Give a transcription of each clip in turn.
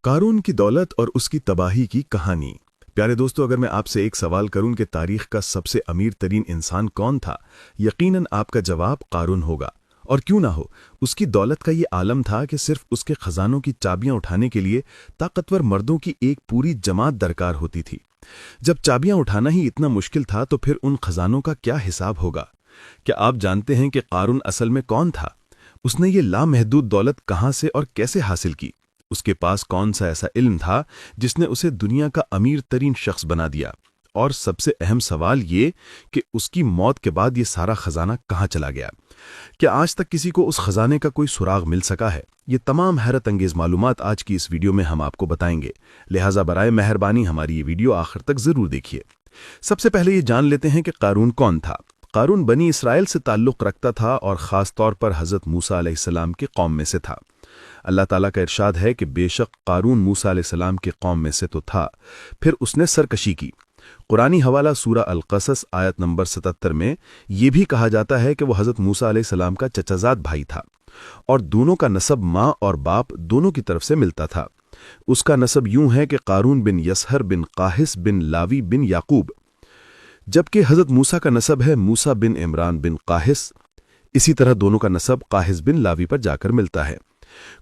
قارون کی دولت اور اس کی تباہی کی کہانی۔ پیارے دوستو، اگر میں آپ سے ایک سوال کروں کہ تاریخ کا سب سے امیر ترین انسان کون تھا، یقیناً آپ کا جواب قارون ہوگا۔ اور کیوں نہ ہو، اس کی دولت کا یہ عالم تھا کہ صرف اس کے خزانوں کی چابیاں اٹھانے کے لیے طاقتور مردوں کی ایک پوری جماعت درکار ہوتی تھی۔ جب چابیاں اٹھانا ہی اتنا مشکل تھا تو پھر ان خزانوں کا کیا حساب ہوگا؟ کیا آپ جانتے ہیں کہ قارون اصل میں کون تھا؟ اس نے یہ لامحدود دولت کہاں سے اور کیسے حاصل کی؟ اس کے پاس کون سا ایسا علم تھا جس نے اسے دنیا کا امیر ترین شخص بنا دیا؟ اور سب سے اہم سوال یہ کہ اس کی موت کے بعد یہ سارا خزانہ کہاں چلا گیا؟ کیا آج تک کسی کو اس خزانے کا کوئی سراغ مل سکا ہے؟ یہ تمام حیرت انگیز معلومات آج کی اس ویڈیو میں ہم آپ کو بتائیں گے، لہٰذا برائے مہربانی ہماری یہ ویڈیو آخر تک ضرور دیکھیے۔ سب سے پہلے یہ جان لیتے ہیں کہ قارون کون تھا۔ قارون بنی اسرائیل سے تعلق رکھتا تھا اور خاص طور پر حضرت موسیٰ علیہ السلام کی قوم میں سے تھا۔ اللہ تعالیٰ کا ارشاد ہے کہ بے شک قارون موسیٰ علیہ السلام کی قوم میں سے تو تھا، پھر اس نے سرکشی کی۔ قرآنی حوالہ سورہ القصص آیت نمبر 77 میں یہ بھی کہا جاتا ہے کہ وہ حضرت موسیٰ علیہ السلام کا چچازاد بھائی تھا، اور دونوں کا نسب ماں اور باپ دونوں کی طرف سے ملتا تھا۔ اس کا نسب یوں ہے کہ قارون بن یسہر بن قاہس بن لاوی بن یعقوب، جبکہ حضرت موسیٰ کا نسب ہے موسیٰ بن عمران بن قاہس۔ اسی طرح دونوں کا نسب قاہس بن لاوی پر جا کر ملتا ہے۔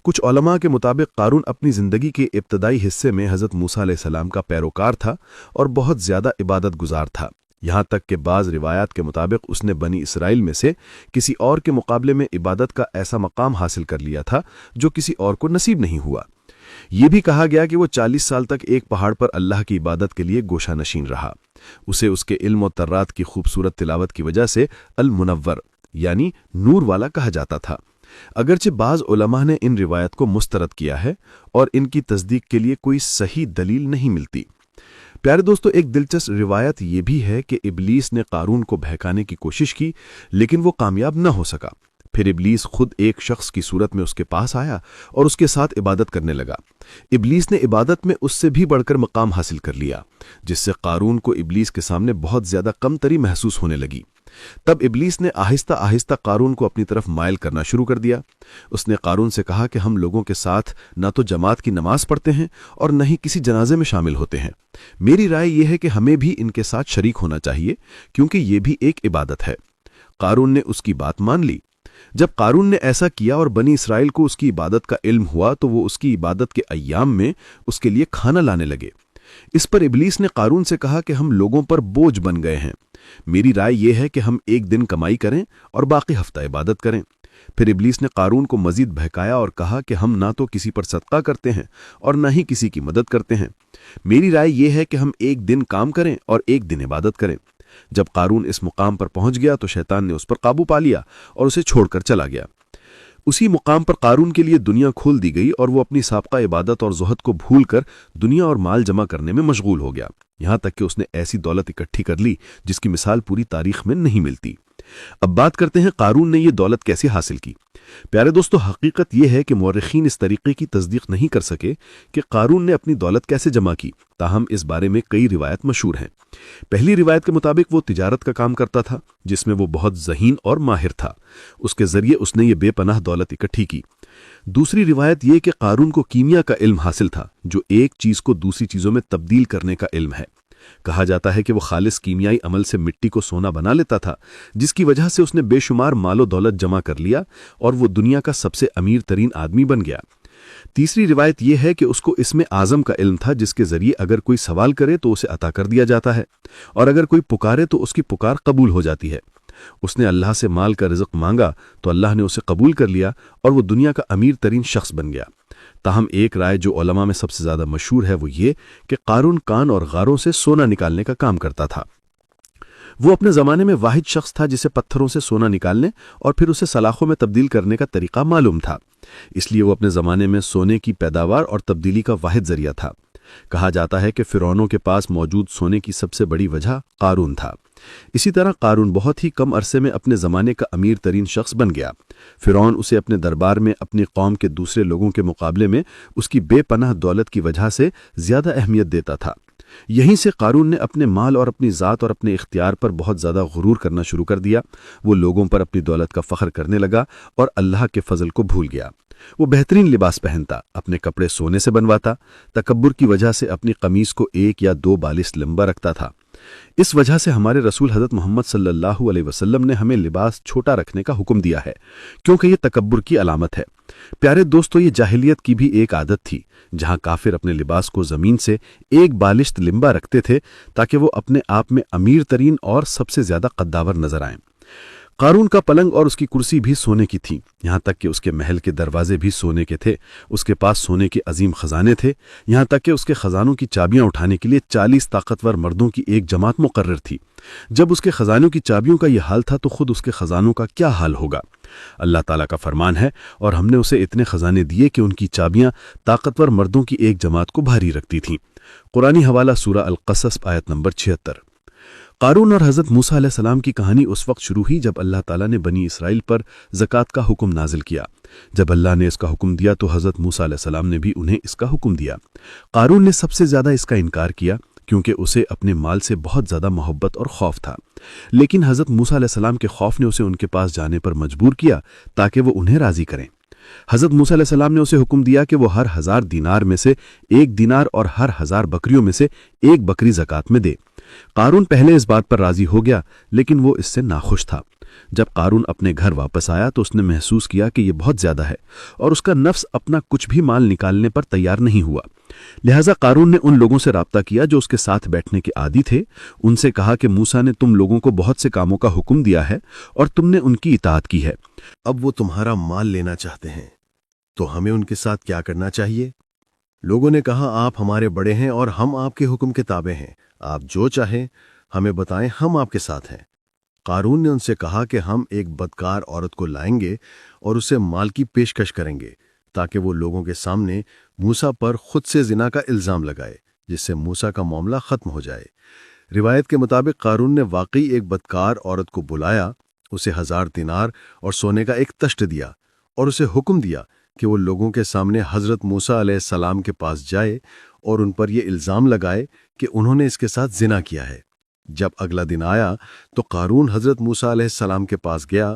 کچھ علماء کے مطابق قارون اپنی زندگی کے ابتدائی حصے میں حضرت موسیٰ علیہ السلام کا پیروکار تھا اور بہت زیادہ عبادت گزار تھا، یہاں تک کہ بعض روایات کے مطابق اس نے بنی اسرائیل میں سے کسی اور کے مقابلے میں عبادت کا ایسا مقام حاصل کر لیا تھا جو کسی اور کو نصیب نہیں ہوا۔ یہ بھی کہا گیا کہ وہ 40 سال تک ایک پہاڑ پر اللہ کی عبادت کے لیے گوشہ نشین رہا۔ اسے اس کے علم و ترات کی خوبصورت تلاوت کی وجہ سے المنور یعنی نور والا کہا جاتا تھا، اگرچہ بعض علماء نے ان روایت کو مسترد کیا ہے اور ان کی تصدیق کے لیے کوئی صحیح دلیل نہیں ملتی۔ پیارے دوستو، ایک دلچسپ روایت یہ بھی ہے کہ ابلیس نے قارون کو بہکانے کی کوشش کی لیکن وہ کامیاب نہ ہو سکا۔ پھر ابلیس خود ایک شخص کی صورت میں اس کے پاس آیا اور اس کے ساتھ عبادت کرنے لگا۔ ابلیس نے عبادت میں اس سے بھی بڑھ کر مقام حاصل کر لیا، جس سے قارون کو ابلیس کے سامنے بہت زیادہ کمتری محسوس ہونے لگی۔ تب ابلیس نے آہستہ آہستہ قارون کو اپنی طرف مائل کرنا شروع کر دیا۔ اس نے قارون سے کہا کہ ہم لوگوں کے ساتھ نہ تو جماعت کی نماز پڑھتے ہیں اور نہ ہی کسی جنازے میں شامل ہوتے ہیں۔ میری رائے یہ ہے کہ ہمیں بھی ان کے ساتھ شریک ہونا چاہیے، کیونکہ یہ بھی ایک عبادت ہے۔ قارون نے اس کی بات مان لی۔ جب قارون نے ایسا کیا اور بنی اسرائیل کو اس کی عبادت کا علم ہوا تو وہ اس کی عبادت کے ایام میں اس کے لیے کھانا لانے لگے۔ اس پر ابلیس نے قارون سے کہا کہ ہم لوگوں پر بوجھ بن گئے ہیں، میری رائے یہ ہے کہ ہم ایک دن کمائی کریں اور باقی ہفتہ عبادت کریں۔ پھر ابلیس نے قارون کو مزید بہکایا اور کہا کہ ہم نہ تو کسی پر صدقہ کرتے ہیں اور نہ ہی کسی کی مدد کرتے ہیں، میری رائے یہ ہے کہ ہم ایک دن کام کریں اور ایک دن عبادت کریں۔ جب قارون اس مقام پر پہنچ گیا تو شیطان نے اس پر قابو پا لیا اور اسے چھوڑ کر چلا گیا۔ اسی مقام پر قارون کے لیے دنیا کھول دی گئی اور وہ اپنی سابقہ عبادت اور زہد کو بھول کر دنیا اور مال جمع کرنے میں مشغول ہو گیا، یہاں تک کہ اس نے ایسی دولت اکٹھی کر لی جس کی مثال پوری تاریخ میں نہیں ملتی۔ اب بات کرتے ہیں قارون نے یہ دولت کیسے حاصل کی۔ پیارے دوستو، حقیقت یہ ہے کہ مورخین اس طریقے کی تصدیق نہیں کر سکے کہ قارون نے اپنی دولت کیسے جمع کی، تاہم اس بارے میں کئی روایت مشہور ہیں۔ پہلی روایت کے مطابق وہ تجارت کا کام کرتا تھا جس میں وہ بہت ذہین اور ماہر تھا، اس کے ذریعے اس نے یہ بے پناہ دولت اکٹھی کی۔ دوسری روایت یہ کہ قارون کو کیمیا کا علم حاصل تھا، جو ایک چیز کو دوسری چیزوں میں تبدیل کرنے کا علم ہے۔ کہا جاتا ہے کہ وہ خالص کیمیائی عمل سے مٹی کو سونا بنا لیتا تھا، جس کی وجہ سے اس نے بے شمار مال و دولت جمع کر لیا اور وہ دنیا کا سب سے امیر ترین آدمی بن گیا۔ تیسری روایت یہ ہے کہ اس کو اسم اعظم کا علم تھا، جس کے ذریعے اگر کوئی سوال کرے تو اسے عطا کر دیا جاتا ہے، اور اگر کوئی پکارے تو اس کی پکار قبول ہو جاتی ہے۔ اس نے اللہ سے مال کا رزق مانگا تو اللہ نے اسے قبول کر لیا اور وہ دنیا کا امیر ترین شخص بن گیا۔ تاہم ایک رائے جو علماء میں سب سے زیادہ مشہور ہے وہ یہ کہ قارون کان اور غاروں سے سونا نکالنے کا کام کرتا تھا۔ وہ اپنے زمانے میں واحد شخص تھا جسے پتھروں سے سونا نکالنے اور پھر اسے سلاخوں میں تبدیل کرنے کا طریقہ معلوم تھا، اس لیے وہ اپنے زمانے میں سونے کی پیداوار اور تبدیلی کا واحد ذریعہ تھا۔ کہا جاتا ہے کہ فرعونوں کے پاس موجود سونے کی سب سے بڑی وجہ قارون تھا۔ اسی طرح قارون بہت ہی کم عرصے میں اپنے زمانے کا امیر ترین شخص بن گیا۔ فرعون اسے اپنے دربار میں اپنی قوم کے دوسرے لوگوں کے مقابلے میں اس کی بے پناہ دولت کی وجہ سے زیادہ اہمیت دیتا تھا۔ یہیں سے قارون نے اپنے مال اور اپنی ذات اور اپنے اختیار پر بہت زیادہ غرور کرنا شروع کر دیا۔ وہ لوگوں پر اپنی دولت کا فخر کرنے لگا اور اللہ کے فضل کو بھول گیا۔ وہ بہترین لباس پہنتا، اپنے کپڑے سونے سے بنواتا، تکبر کی وجہ سے اپنی قمیص کو 1 یا 2 بالش لمبا رکھتا تھا۔ اس وجہ سے ہمارے رسول حضرت محمد صلی اللہ علیہ وسلم نے ہمیں لباس چھوٹا رکھنے کا حکم دیا ہے، کیونکہ یہ تکبر کی علامت ہے۔ پیارے دوستو، یہ جاہلیت کی بھی ایک عادت تھی، جہاں کافر اپنے لباس کو زمین سے 1 بالشت لمبا رکھتے تھے تاکہ وہ اپنے آپ میں امیر ترین اور سب سے زیادہ قداور نظر آئیں۔ قارون کا پلنگ اور اس کی کرسی بھی سونے کی تھی، یہاں تک کہ اس کے محل کے دروازے بھی سونے کے تھے۔ اس کے پاس سونے کے عظیم خزانے تھے، یہاں تک کہ اس کے خزانوں کی چابیاں اٹھانے کے لیے 40 طاقتور مردوں کی ایک جماعت مقرر تھی۔ جب اس کے خزانوں کی چابیوں کا یہ حال تھا تو خود اس کے خزانوں کا کیا حال ہوگا؟ اللہ تعالیٰ کا فرمان ہے، اور ہم نے اسے اتنے خزانے دیے کہ ان کی چابیاں طاقتور مردوں کی ایک جماعت کو بھاری رکھتی تھیں۔ قرآنی حوالہ سورہ القصص آیت نمبر 76۔ قارون اور حضرت موسیٰ علیہ السلام کی کہانی اس وقت شروع ہوئی جب اللہ تعالیٰ نے بنی اسرائیل پر زکوٰۃ کا حکم نازل کیا۔ جب اللہ نے اس کا حکم دیا تو حضرت موسیٰ علیہ السلام نے بھی انہیں اس کا حکم دیا۔ قارون نے سب سے زیادہ اس کا انکار کیا کیونکہ اسے اپنے مال سے بہت زیادہ محبت اور خوف تھا، لیکن حضرت موسیٰ علیہ السلام کے خوف نے اسے ان کے پاس جانے پر مجبور کیا تاکہ وہ انہیں راضی کریں۔ حضرت موسیٰ علیہ السلام نے اسے حکم دیا کہ وہ ہر 1000 دینار میں سے 1 دینار اور ہر 1000 بکریوں میں سے 1 بکری زکوٰۃ میں دے۔ قارون پہلے اس بات پر راضی ہو گیا، لیکن وہ اس سے ناخوش تھا۔ جب قارون اپنے گھر واپس آیا تو اس نے محسوس کیا کہ یہ بہت زیادہ ہے، اور اس کا نفس اپنا کچھ بھی مال نکالنے پر تیار نہیں ہوا۔ لہٰذا قارون نے ان لوگوں سے رابطہ کیا جو اس کے ساتھ بیٹھنے کے عادی تھے۔ ان سے کہا کہ موسیٰ نے تم لوگوں کو بہت سے کاموں کا حکم دیا ہے اور تم نے ان کی اطاعت کی ہے، اب وہ تمہارا مال لینا چاہتے ہیں تو ہمیں ان کے ساتھ کیا کرنا چاہیے؟ لوگوں نے کہا، آپ ہمارے بڑے ہیں اور ہم آپ کے حکم کے تابع ہیں، آپ جو چاہیں ہمیں بتائیں، ہم آپ کے ساتھ ہیں۔ قارون نے ان سے کہا کہ ہم ایک بدکار عورت کو لائیں گے اور اسے مال کی پیشکش کریں گے تاکہ وہ لوگوں کے سامنے موسیٰ پر خود سے زنا کا الزام لگائے، جس سے موسیٰ کا معاملہ ختم ہو جائے۔ روایت کے مطابق قارون نے واقعی ایک بدکار عورت کو بلایا، اسے 1000 دینار اور سونے کا ایک تشت دیا اور اسے حکم دیا کہ وہ لوگوں کے سامنے حضرت موسیٰ علیہ السلام کے پاس جائے اور ان پر یہ الزام لگائے کہ انہوں نے اس کے ساتھ زنا کیا ہے۔ جب اگلا دن آیا تو قارون حضرت موسیٰ علیہ السلام کے پاس گیا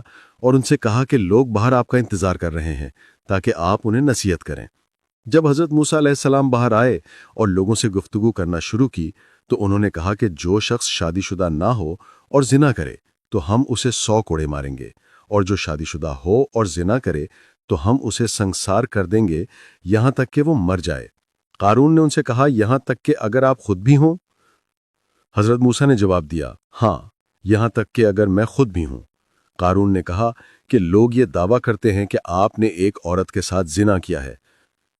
اور ان سے کہا کہ لوگ باہر آپ کا انتظار کر رہے ہیں تاکہ آپ انہیں نصیحت کریں۔ جب حضرت موسیٰ علیہ السلام باہر آئے اور لوگوں سے گفتگو کرنا شروع کی تو انہوں نے کہا کہ جو شخص شادی شدہ نہ ہو اور زنا کرے تو ہم اسے 100 کوڑے ماریں گے، اور جو شادی شدہ ہو اور زنا کرے تو ہم اسے سنگسار کر دیں گے یہاں تک کہ وہ مر جائے۔ قارون نے ان سے کہا، یہاں تک کہ اگر آپ خود بھی ہوں؟ حضرت موسیٰ نے جواب دیا، ہاں، یہاں تک کہ اگر میں خود بھی ہوں۔ قارون نے کہا کہ لوگ یہ دعویٰ کرتے ہیں کہ آپ نے ایک عورت کے ساتھ زنا کیا ہے۔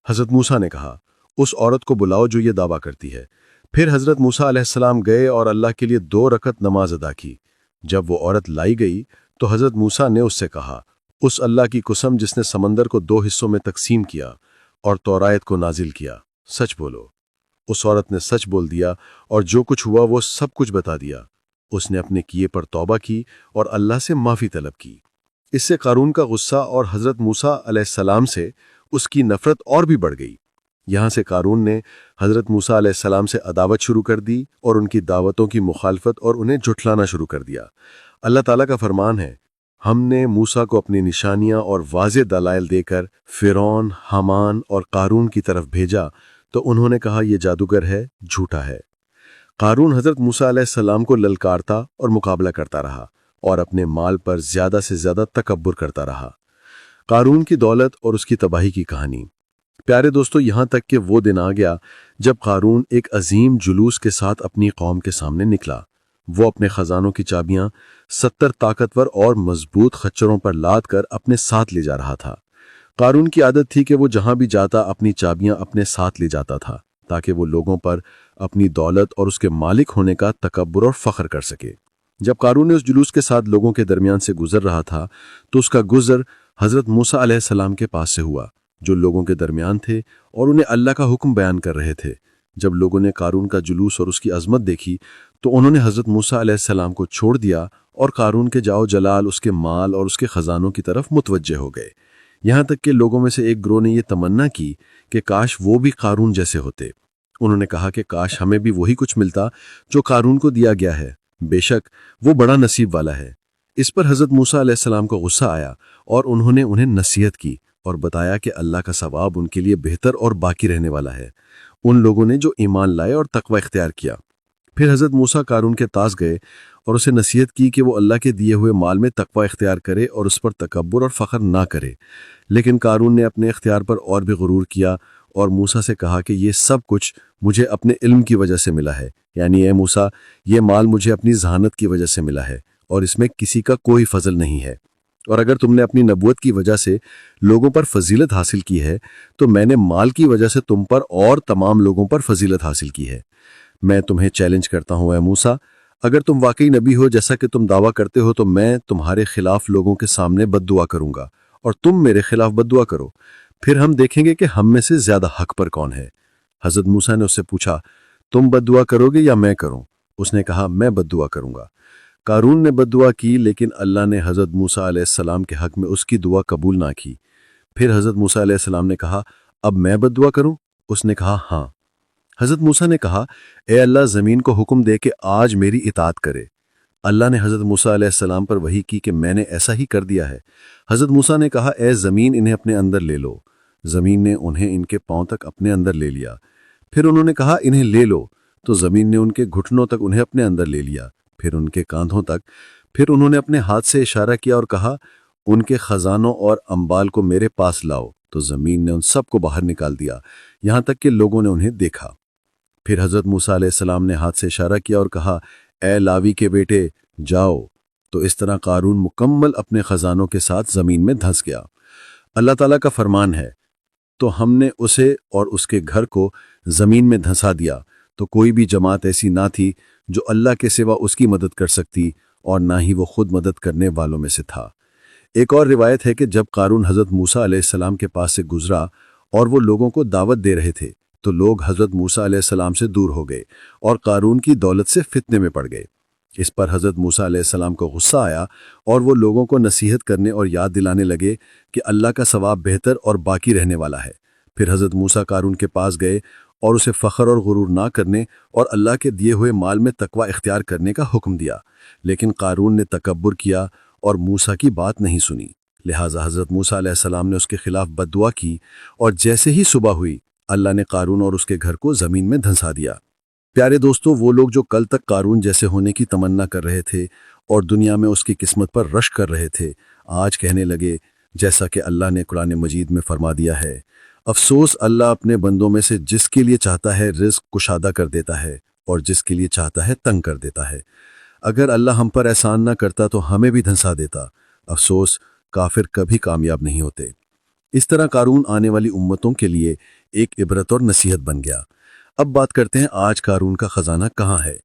حضرت موسیٰ نے کہا، اس عورت کو بلاؤ جو یہ دعویٰ کرتی ہے۔ پھر حضرت موسیٰ علیہ السلام گئے اور اللہ کے لیے 2 رکعت نماز ادا کی۔ جب وہ عورت لائی گئی تو حضرت موسیٰ نے اس سے کہا، اس اللہ کی قسم جس نے سمندر کو 2 حصوں میں تقسیم کیا اور تورات کو نازل کیا، سچ بولو۔ اس عورت نے سچ بول دیا اور جو کچھ ہوا وہ سب کچھ بتا دیا۔ اس نے اپنے کیے پر توبہ کی اور اللہ سے معافی طلب کی۔ اس سے قارون کا غصہ اور حضرت موسیٰ علیہ السلام سے اس کی نفرت اور بھی بڑھ گئی۔ یہاں سے قارون نے حضرت موسیٰ علیہ السلام سے عداوت شروع کر دی اور ان کی دعوتوں کی مخالفت اور انہیں جھٹلانا شروع کر دیا۔ اللہ تعالیٰ کا فرمان ہے، ہم نے موسیٰ کو اپنی نشانیاں اور واضح دلائل دے کر فرعون، حامان اور قارون کی طرف بھیجا تو انہوں نے کہا یہ جادوگر ہے، جھوٹا ہے۔ قارون حضرت موسیٰ علیہ السلام کو للکارتا اور مقابلہ کرتا رہا اور اپنے مال پر زیادہ سے زیادہ تکبر کرتا رہا۔ قارون کی دولت اور اس کی تباہی کی کہانی۔ پیارے دوستو، یہاں تک کہ وہ دن آ گیا جب قارون ایک عظیم جلوس کے ساتھ اپنی قوم کے سامنے نکلا۔ وہ اپنے خزانوں کی چابیاں 70 طاقتور اور مضبوط خچروں پر لاد کر اپنے ساتھ لے جا رہا تھا۔ قارون کی عادت تھی کہ وہ جہاں بھی جاتا اپنی چابیاں اپنے ساتھ لے جاتا تھا تاکہ وہ لوگوں پر اپنی دولت اور اس کے مالک ہونے کا تکبر اور فخر کر سکے۔ جب قارون نے اس جلوس کے ساتھ لوگوں کے درمیان سے گزر رہا تھا تو اس کا گزر حضرت موسیٰ علیہ السلام کے پاس سے ہوا، جو لوگوں کے درمیان تھے اور انہیں اللہ کا حکم بیان کر رہے تھے۔ جب لوگوں نے قارون کا جلوس اور اس کی عظمت دیکھی تو انہوں نے حضرت موسیٰ علیہ السلام کو چھوڑ دیا اور قارون کے جاؤ جلال، اس کے مال اور اس کے خزانوں کی طرف متوجہ ہو گئے۔ یہاں تک کہ لوگوں میں سے ایک گروہ نے یہ تمنا کی کہ کاش وہ بھی قارون جیسے ہوتے۔ انہوں نے کہا کہ کاش ہمیں بھی وہی کچھ ملتا جو قارون کو دیا گیا ہے، بے شک وہ بڑا نصیب والا ہے۔ اس پر حضرت موسیٰ علیہ السلام کو غصہ آیا اور انہوں نے انہیں نصیحت کی اور بتایا کہ اللہ کا ثواب ان کے لیے بہتر اور باقی رہنے والا ہے، ان لوگوں نے جو ایمان لائے اور تقوی اختیار کیا۔ پھر حضرت موسیٰ قارون کے پاس گئے اور اسے نصیحت کی کہ وہ اللہ کے دیے ہوئے مال میں تقوی اختیار کرے اور اس پر تکبر اور فخر نہ کرے، لیکن قارون نے اپنے اختیار پر اور بھی غرور کیا اور موسیٰ سے کہا کہ یہ سب کچھ مجھے اپنے علم کی وجہ سے ملا ہے، یعنی اے موسیٰ، یہ مال مجھے اپنی ذہانت کی وجہ سے ملا ہے اور اس میں کسی کا کوئی فضل نہیں ہے، اور اگر تم نے اپنی نبوت کی وجہ سے لوگوں پر فضیلت حاصل کی ہے تو میں نے مال کی وجہ سے تم پر اور تمام لوگوں پر فضیلت حاصل کی ہے۔ میں تمہیں چیلنج کرتا ہوں اے موسیٰ، اگر تم واقعی نبی ہو جیسا کہ تم دعویٰ کرتے ہو تو میں تمہارے خلاف لوگوں کے سامنے بد دعا کروں گا اور تم میرے خلاف بد دعا کرو، پھر ہم دیکھیں گے کہ ہم میں سے زیادہ حق پر کون ہے۔ حضرت موسیٰ نے اس سے پوچھا، تم بد دعا کرو گے یا میں کروں؟ اس نے کہا، میں بد دعا کروں گا۔ قارون نے بد دعا کی، لیکن اللہ نے حضرت موسیٰ علیہ السلام کے حق میں اس کی دعا قبول نہ کی۔ پھر حضرت موسیٰ علیہ السلام نے کہا، اب میں بد دعا کروں؟ اس نے کہا، ہاں۔ حضرت موسیٰ نے کہا، اے اللہ، زمین کو حکم دے کہ آج میری اطاعت کرے۔ اللہ نے حضرت موسیٰ علیہ السلام پر وحی کی کہ میں نے ایسا ہی کر دیا ہے۔ حضرت موسیٰ نے کہا، اے زمین، انہیں اپنے اندر لے لو۔ زمین نے انہیں ان کے پاؤں تک اپنے اندر لے لیا۔ پھر انہوں نے کہا، انہیں لے لو، تو زمین نے ان کے گھٹنوں تک انہیں اپنے اندر لے لیا، پھر ان کے کاندھوں تک۔ پھر انہوں نے اپنے ہاتھ سے اشارہ کیا اور کہا، ان کے خزانوں اور انبال کو میرے پاس لاؤ، تو زمین نے ان سب کو باہر نکال دیا، یہاں تک کہ لوگوں نے انہیں دیکھا۔ پھر حضرت موسیٰ علیہ السلام نے ہاتھ سے اشارہ کیا اور کہا، اے لاوی کے بیٹے، جاؤ۔ تو اس طرح قارون مکمل اپنے خزانوں کے ساتھ زمین میں دھنس گیا۔ اللہ تعالیٰ کا فرمان ہے، تو ہم نے اسے اور اس کے گھر کو زمین میں دھنسا دیا، تو کوئی بھی جماعت ایسی نہ تھی جو اللہ کے سوا اس کی مدد کر سکتی، اور نہ ہی وہ خود مدد کرنے والوں میں سے تھا۔ ایک اور روایت ہے کہ جب قارون حضرت موسیٰ علیہ السلام کے پاس سے گزرا اور وہ لوگوں کو دعوت دے رہے تھے تو لوگ حضرت موسیٰ علیہ السلام سے دور ہو گئے اور قارون کی دولت سے فتنے میں پڑ گئے۔ اس پر حضرت موسیٰ علیہ السلام کو غصہ آیا اور وہ لوگوں کو نصیحت کرنے اور یاد دلانے لگے کہ اللہ کا ثواب بہتر اور باقی رہنے والا ہے۔ پھر حضرت موسیٰ قارون کے پاس گئے اور اسے فخر اور غرور نہ کرنے اور اللہ کے دیے ہوئے مال میں تقوی اختیار کرنے کا حکم دیا، لیکن قارون نے تکبر کیا اور موسیٰ کی بات نہیں سنی۔ لہٰذا حضرت موسیٰ علیہ السلام نے اس کے خلاف بد دعا کی، اور جیسے ہی صبح ہوئی اللہ نے قارون اور اس کے گھر کو زمین میں دھنسا دیا۔ پیارے دوستو، وہ لوگ جو کل تک قارون جیسے ہونے کی تمنا کر رہے تھے اور دنیا میں اس کی قسمت پر رشک کر رہے تھے، آج کہنے لگے جیسا کہ اللہ نے قرآن مجید میں فرما دیا ہے، افسوس، اللہ اپنے بندوں میں سے جس کے لیے چاہتا ہے رزق کشادہ کر دیتا ہے اور جس کے لیے چاہتا ہے تنگ کر دیتا ہے۔ اگر اللہ ہم پر احسان نہ کرتا تو ہمیں بھی دھنسا دیتا۔ افسوس، کافر کبھی کامیاب نہیں ہوتے۔ اس طرح قارون آنے والی امتوں کے لیے ایک عبرت اور نصیحت بن گیا۔ اب بات کرتے ہیں آج قارون کا خزانہ کہاں ہے۔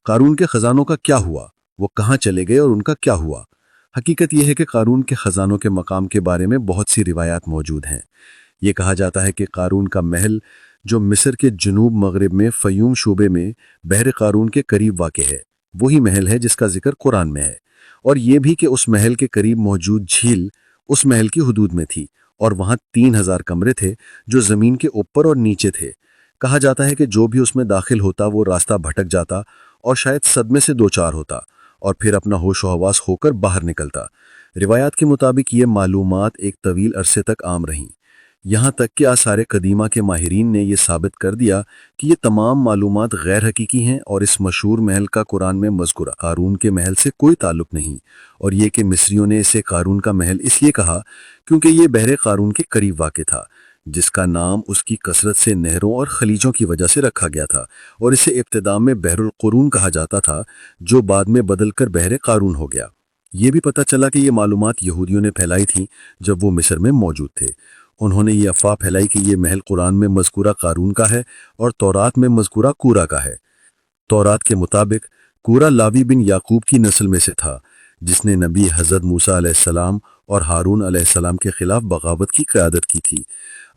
قارون کے خزانوں کا کیا ہوا؟ وہ کہاں چلے گئے اور ان کا کیا ہوا؟ حقیقت یہ ہے کہ قارون کے خزانوں کے مقام کے بارے میں بہت سی روایات موجود ہیں۔ یہ کہا جاتا ہے کہ قارون کا محل، جو مصر کے جنوب مغرب میں فیوم شعبے میں بحر قارون کے قریب واقع ہے، وہی محل ہے جس کا ذکر قرآن میں ہے، اور یہ بھی کہ اس محل کے قریب موجود جھیل اس محل کی حدود میں تھی، اور وہاں 3000 کمرے تھے جو زمین کے اوپر اور نیچے تھے۔ کہا جاتا ہے کہ جو بھی اس میں داخل ہوتا وہ راستہ بھٹک جاتا اور شاید صدمے سے دوچار ہوتا اور پھر اپنا ہوش و حواس ہو کر باہر نکلتا۔ روایات کے مطابق یہ معلومات ایک طویل عرصے تک عام رہیں، یہاں تک کہ آثار قدیمہ کے ماہرین نے یہ ثابت کر دیا کہ یہ تمام معلومات غیر حقیقی ہیں اور اس مشہور محل کا قرآن میں مذکورہ قارون کے محل سے کوئی تعلق نہیں، اور یہ کہ مصریوں نے اسے قارون کا محل اس لیے کہا کیونکہ یہ بحر قارون کے قریب واقع تھا، جس کا نام اس کی کثرت سے نہروں اور خلیجوں کی وجہ سے رکھا گیا تھا، اور اسے ابتدا میں بحر القرون کہا جاتا تھا، جو بعد میں بدل کر بحر قارون ہو گیا۔ یہ بھی پتہ چلا کہ یہ معلومات یہودیوں نے پھیلائی تھیں جب وہ مصر میں موجود تھے۔ انہوں نے یہ افواہ پھیلائی کہ یہ محل قرآن میں مذکورہ قارون کا ہے اور تورات میں مذکورہ کورہ کا ہے۔ تورات کے مطابق کورہ لاوی بن یعقوب کی نسل میں سے تھا، جس نے نبی حضرت موسیٰ علیہ السلام اور ہارون علیہ السلام کے خلاف بغاوت کی قیادت کی تھی۔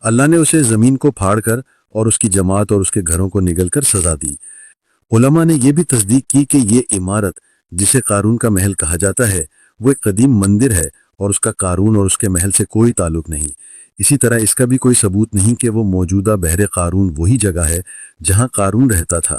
اللہ نے اسے زمین کو پھاڑ کر اور اس کی جماعت اور اس کے گھروں کو نگل کر سزا دی۔ علماء نے یہ بھی تصدیق کی کہ یہ عمارت جسے قارون کا محل کہا جاتا ہے وہ ایک قدیم مندر ہے اور اس کا قارون اور اس کے محل سے کوئی تعلق نہیں۔ اسی طرح اس کا بھی کوئی ثبوت نہیں کہ وہ موجودہ بحر قارون وہی جگہ ہے جہاں قارون رہتا تھا۔